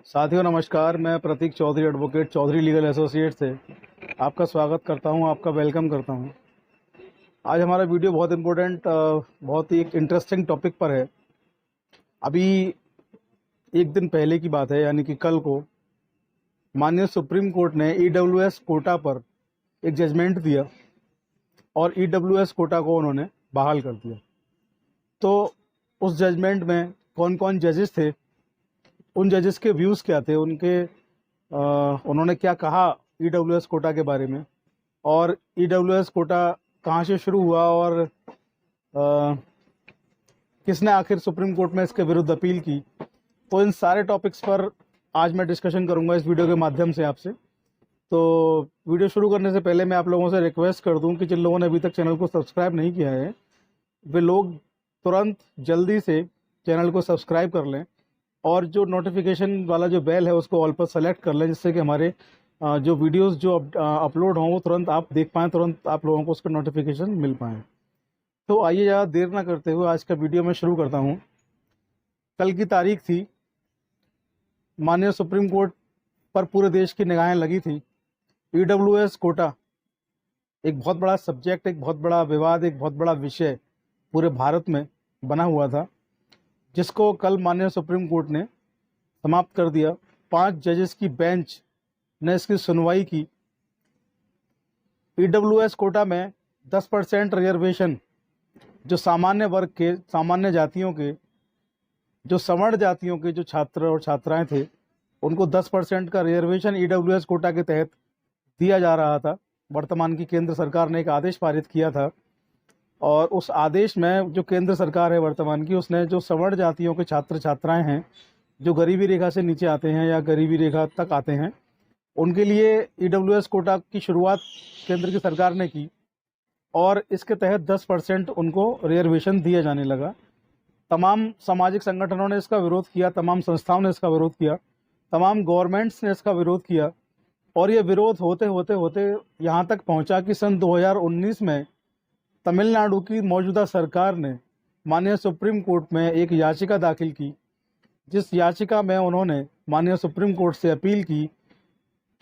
साथियों नमस्कार। मैं Prateek Chaudhary, advocate Chaudhary legal associate से आपका स्वागत करता हूं, आपका वेलकम करता हूं। आज हमारा वीडियो बहुत इम्पोर्टेंट, बहुत ही एक इंटरेस्टिंग टॉपिक पर है। अभी एक दिन पहले की बात है, यानी कि कल को माननीय सुप्रीम कोर्ट ने ईडब्ल्यूएस कोटा पर एक जजमेंट दिया और ईडब्ल्यूएस कोटा को उन्होंने बहाल कर दिया। तो उस जजमेंट में कौन कौन जजेस थे, उन जजेस के व्यूज़ क्या थे, उन्होंने क्या कहा ईडब्ल्यूएस कोटा के बारे में, और ईडब्ल्यूएस कोटा कहाँ से शुरू हुआ और किसने आखिर सुप्रीम कोर्ट में इसके विरुद्ध अपील की। तो इन सारे टॉपिक्स पर आज मैं डिस्कशन करूंगा इस वीडियो के माध्यम से आपसे। तो वीडियो शुरू करने से पहले मैं आप लोगों से रिक्वेस्ट कर दूं कि जिन लोगों ने अभी तक चैनल को सब्सक्राइब नहीं किया है, वे लोग तुरंत जल्दी से चैनल को सब्सक्राइब कर लें और जो नोटिफिकेशन वाला जो बेल है उसको ऑल पर सेलेक्ट कर लें, जिससे कि हमारे जो वीडियोस जो अपलोड हों वो तुरंत आप देख पाएँ, तुरंत आप लोगों को उसका नोटिफिकेशन मिल पाएँ। तो आइए ज़्यादा देर ना करते हुए आज का वीडियो मैं शुरू करता हूँ। कल की तारीख थी, माननीय सुप्रीम कोर्ट पर पूरे देश की निगाहें लगी थी। ईडब्ल्यूएस कोटा एक बहुत बड़ा सब्जेक्ट, एक बहुत बड़ा विवाद, एक बहुत बड़ा विषय पूरे भारत में बना हुआ था, जिसको कल माननीय सुप्रीम कोर्ट ने समाप्त कर दिया। 5 जजेस की बेंच ने इसकी सुनवाई की। ईडब्ल्यूएस कोटा में 10% रिजर्वेशन जो सामान्य वर्ग के, सामान्य जातियों के, जो सवर्ण जातियों के जो छात्र और छात्राएं थे, उनको 10% का रिजर्वेशन ईडब्ल्यूएस कोटा के तहत दिया जा रहा था। वर्तमान की केंद्र सरकार ने एक आदेश पारित किया था और उस आदेश में जो केंद्र सरकार है वर्तमान की, उसने जो सवर्ण जातियों के छात्र छात्राएं हैं, जो गरीबी रेखा से नीचे आते हैं या गरीबी रेखा तक आते हैं, उनके लिए ईडब्ल्यूएस कोटा की शुरुआत केंद्र की सरकार ने की और इसके तहत 10% उनको रिजर्वेशन दिया जाने लगा। तमाम सामाजिक संगठनों ने इसका विरोध किया, तमाम संस्थाओं ने इसका विरोध किया, तमाम गवर्नमेंट्स ने इसका विरोध किया और ये विरोध होते होते होते यहाँ तक पहुँचा कि सन 2019 में तमिलनाडु की मौजूदा सरकार ने माननीय सुप्रीम कोर्ट में एक याचिका दाखिल की, जिस याचिका में उन्होंने माननीय सुप्रीम कोर्ट से अपील की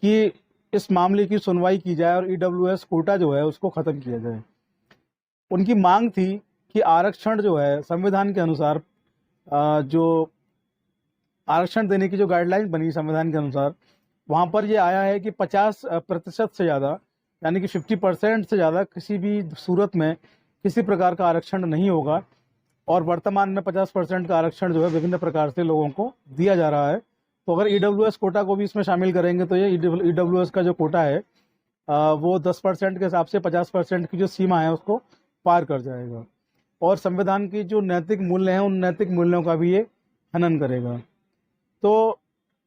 कि इस मामले की सुनवाई की जाए और ईडब्ल्यूएस कोटा जो है उसको ख़त्म किया जाए। उनकी मांग थी कि आरक्षण जो है संविधान के अनुसार, जो आरक्षण देने की जो गाइडलाइन बनी संविधान के अनुसार, वहाँ पर ये आया है कि 50% से ज़्यादा, यानी कि 50% से ज़्यादा किसी भी सूरत में किसी प्रकार का आरक्षण नहीं होगा। और वर्तमान में 50% का आरक्षण जो है विभिन्न प्रकार से लोगों को दिया जा रहा है। तो अगर ईडब्ल्यूएस कोटा को भी इसमें शामिल करेंगे तो ये ईडब्ल्यूएस का जो कोटा है वो 10% के हिसाब से 50% की जो सीमा है उसको पार कर जाएगा और संविधान की जो नैतिक मूल्य हैं उन नैतिक मूल्यों का भी ये हनन करेगा। तो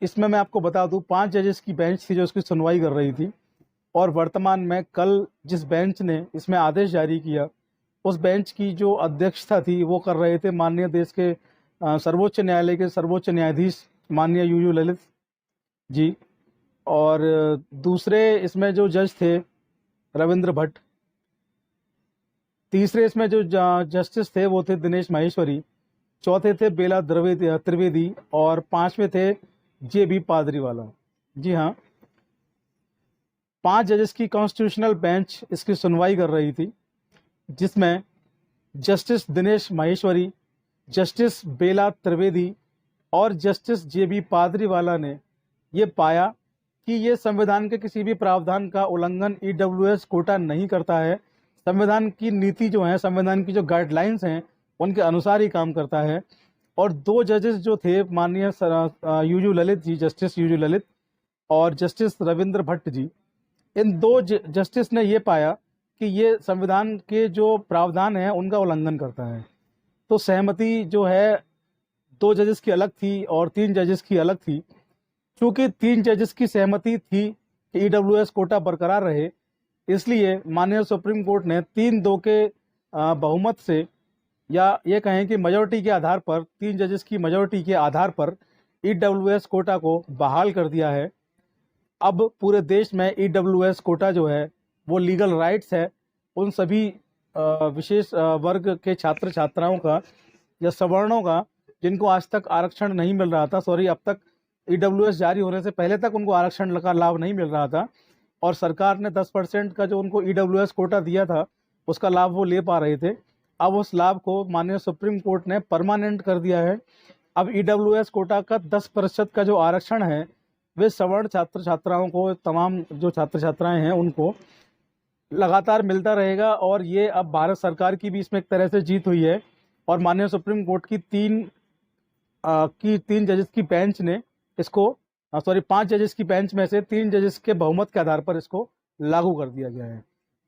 इसमें मैं आपको बता दूं, 5 जजेस की बेंच थी जो इसकी सुनवाई कर रही थी और वर्तमान में कल जिस बेंच ने इसमें आदेश जारी किया, उस बेंच की जो अध्यक्षता थी वो कर रहे थे माननीय देश के सर्वोच्च न्यायालय के सर्वोच्च न्यायाधीश माननीय यूयू ललित जी, और दूसरे इसमें जो जज थे रविंद्र भट्ट, तीसरे इसमें जो जस्टिस थे वो थे दिनेश माहेश्वरी, चौथे थे बेला त्रिवेदी और 5वें थे जे.बी. पादरीवाला। जी हाँ, 5 जजेस की कॉन्स्टिट्यूशनल बेंच इसकी सुनवाई कर रही थी, जिसमें जस्टिस दिनेश माहेश्वरी, जस्टिस बेला त्रिवेदी और जस्टिस जे.बी. पादरीवाला ने ये पाया कि ये संविधान के किसी भी प्रावधान का उल्लंघन ईडब्ल्यूएस कोटा नहीं करता है। संविधान की नीति जो है, संविधान की जो गाइडलाइंस हैं उनके अनुसार ही काम करता है। और 2 जजेस जो थे माननीय U U Lalit ji, justice U U Lalit और जस्टिस रविंद्र भट्ट जी, इन 2 जस्टिस ने ये पाया कि ये संविधान के जो प्रावधान हैं उनका उल्लंघन करता है। तो सहमति जो है 2 जजेस की अलग थी और 3 जजेस की अलग थी। चूंकि 3 जजेस की सहमति थी कि ईडब्ल्यूएस कोटा बरकरार रहे, इसलिए माननीय सुप्रीम कोर्ट ने 3-2 के बहुमत से, या ये कहें कि मेजॉरिटी के आधार पर, 3 जजेस की मेजॉरिटी के आधार पर ईडब्ल्यूएस कोटा को बहाल कर दिया है। अब पूरे देश में ईडब्ल्यूएस कोटा जो है वो लीगल राइट्स है उन सभी विशेष वर्ग के छात्र छात्राओं का या सवर्णों का, जिनको आज तक आरक्षण नहीं मिल रहा था। अब तक ईडब्ल्यूएस जारी होने से पहले तक उनको आरक्षण का लाभ नहीं मिल रहा था और सरकार ने 10% का जो उनको ईडब्ल्यूएस कोटा दिया था उसका लाभ वो ले पा रहे थे। अब उस लाभ को माननीय सुप्रीम कोर्ट ने परमानेंट कर दिया है। अब ईडब्ल्यूएस कोटा का 10% का जो आरक्षण है वे सवर्ण छात्र छात्राओं को, तमाम जो छात्र छात्राएं हैं उनको लगातार मिलता रहेगा। और ये अब भारत सरकार की भी इसमें एक तरह से जीत हुई है और माननीय सुप्रीम कोर्ट की तीन जजेस की बेंच ने इसको 5 जजेस की बेंच में से 3 जजेस के बहुमत के आधार पर इसको लागू कर दिया गया है।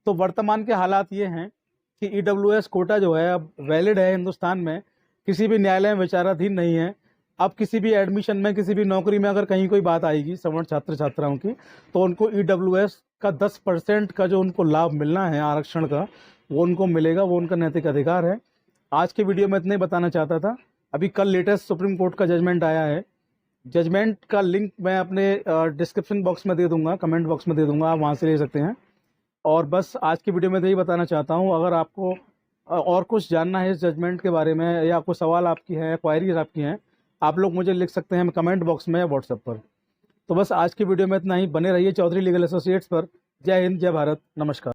तो वर्तमान के हालात ये हैं कि ईडब्ल्यूएस कोटा जो है अब वैलिड है हिंदुस्तान में, किसी भी न्यायालय में विचाराधीन नहीं है। अब किसी भी एडमिशन में, किसी भी नौकरी में अगर कहीं कोई बात आएगी सवर्ण छात्र छात्राओं की, तो उनको ईडब्ल्यूएस का 10% का जो उनको लाभ मिलना है आरक्षण का, वो उनको मिलेगा, वो उनका नैतिक अधिकार है। आज के वीडियो में इतना ही बताना चाहता था। अभी कल लेटेस्ट सुप्रीम कोर्ट का जजमेंट आया है। जजमेंट का लिंक मैं अपने डिस्क्रिप्शन बॉक्स में दे दूंगा, कमेंट बॉक्स में दे दूंगा, आप वहाँ से ले सकते हैं। और बस आज की वीडियो में यही बताना चाहता हूँ। अगर आपको और कुछ जानना है इस जजमेंट के बारे में या कोई सवाल आपकी है, क्वायरीज आपकी हैं, आप लोग मुझे लिख सकते हैं कमेंट बॉक्स में या व्हाट्सएप पर। तो बस आज की वीडियो में इतना ही। बने रहिए चौधरी लीगल एसोसिएट्स पर। जय हिंद, जय भारत, नमस्कार।